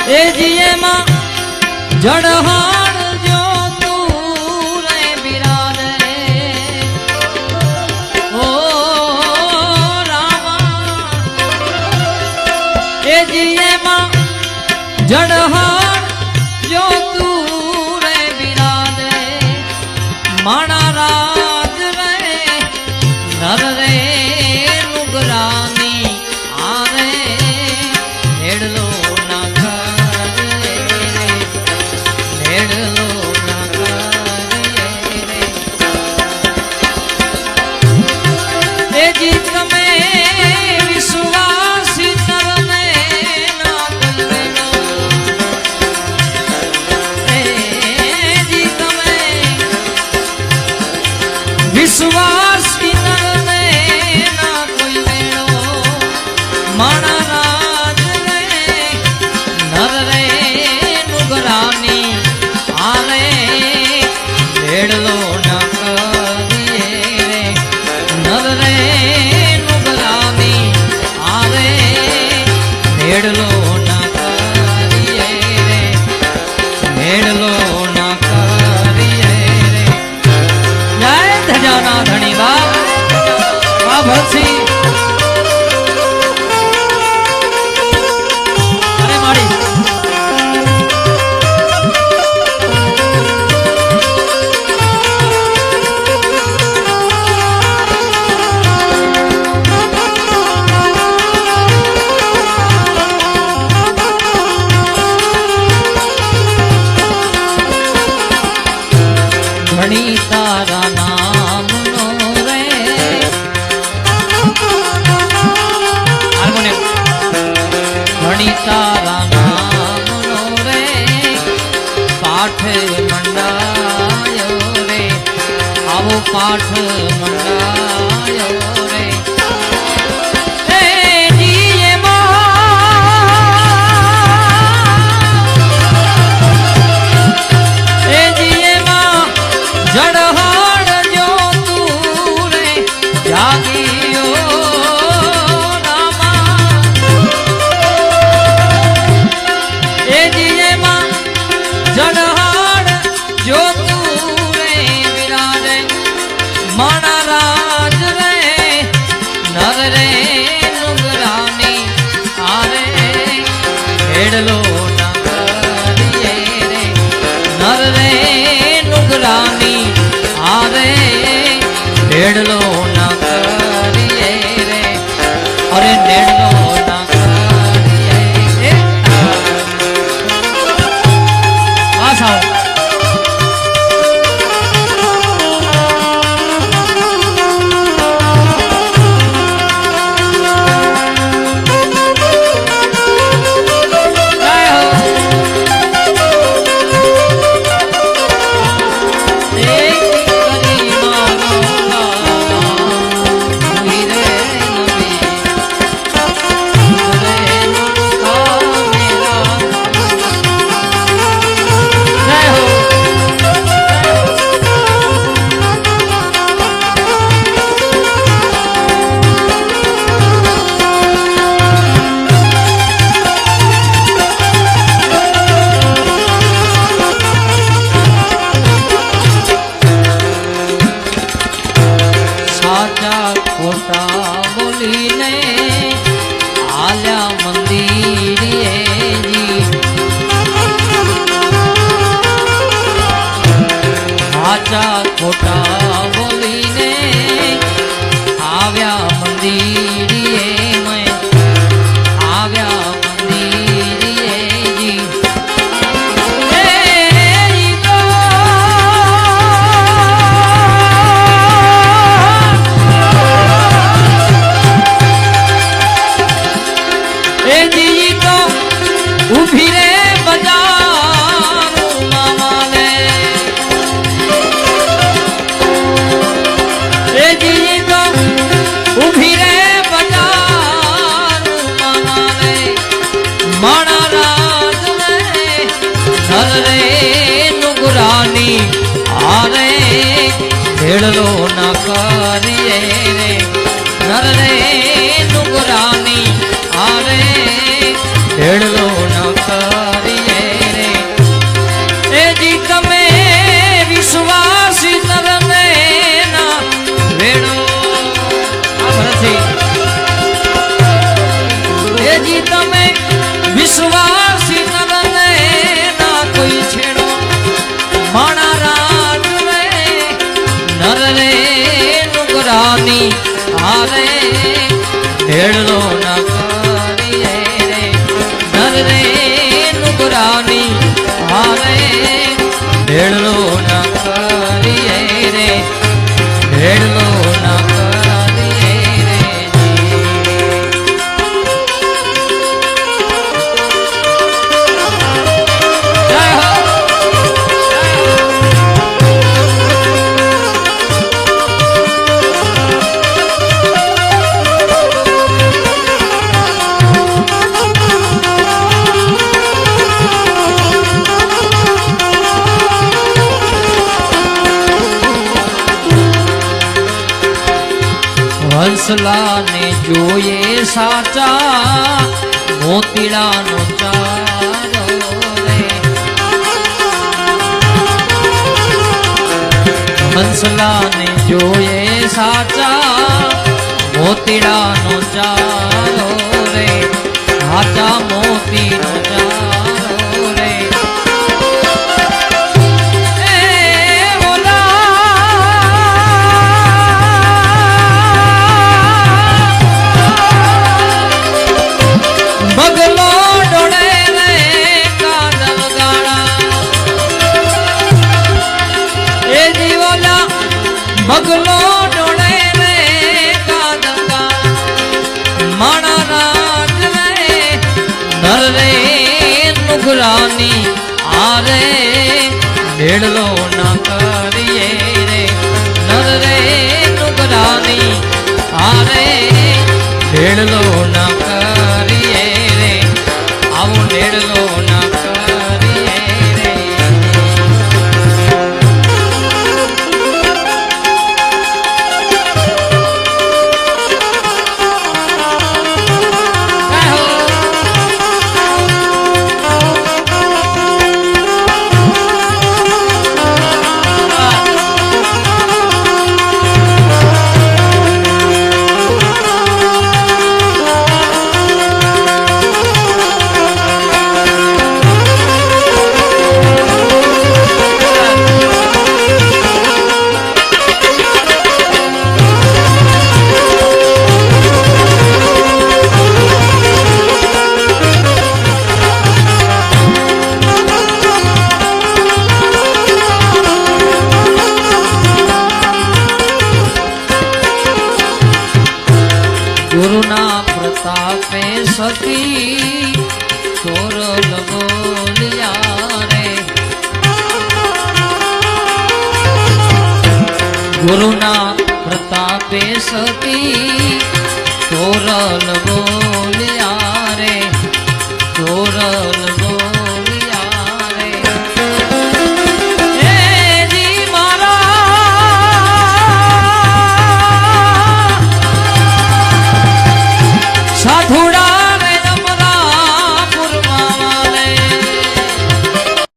એ જીએમાં જડહાણ જો તું રે બિરાજે ઓ રામા એ જીએમાં જડહાણ જો તું રે બિરાજે માણા રાજ રે નર રે નુગરાની આરે હેડલો વિશ્વાસ નરને ના કોઈ વેણો માણા રાજ રે નર રે નુગરાની આરે ભેડલો ના કરીએ રે નર રે નુગરાની આરે ભેડલો ના કરીએ રે ભેડલો ના કરીએ રે જય ધજાના ધણી વાહ ભરતસિંહ અરે માડી ધણી તારા નામ તારા નામનો રે પાઠ મંડાયો રે આવો પાઠ મંડાયો રે જડહાડ જો તું રે જાગીયો જડહાડ જો તું રે બિરાજે માણા રાજ રે નર રે નુગરાની આરે હેડલો ના કરીએ રે નર રે નુગરાની આરે હેડલો ના કરીએ રે અરે નેડલો ના કરીએ આસાઓ ખોટા બોલીને આલ્યા મંદિરે જી સાચા ખોટા બોલીને આવ્યા મંદિરે મેં આવ્યા મંદિરે જી ઉભી રે બજાર મામાને એ જી તો ઉભી રે બજાર મામાને માણા રાજ ને નર રે નુગરાની આરે ભેડલો ના કરીએ રે નર રે નુગરાની આરે ઢેડલો ન કર આરે ઢેડલો ના કરીએ રે નર રે નુગરાની આરે ઢેડલો ના કરીએ રે ઢેડલો ના કરીએ રે જય હો હંસલા ને જોઈએ સાચા મોતીડાનો ચારો રે હંસલા ને જોઈએ સાચા મોતીડાનો ચારો રે સાચા મોતીનો ચારો રે બગલો ડોળે રે કાદવ ગાળા એ જીવોલા બગલો ડોળે રે કાદવ ગાળા માણા રાજ રે નર રે નુગરાની આરે ઢેડલો ના કરીએ રે નર રે નુગરાની આરે ઢેડલો ના કરીએ આવો ઢેડલો ના કરીએ રે ગુરુના પ્રતાપે સતી તોરલ બોલિયા રે ગુરુના પ્રતાપે સતી તોરલ બોલિયા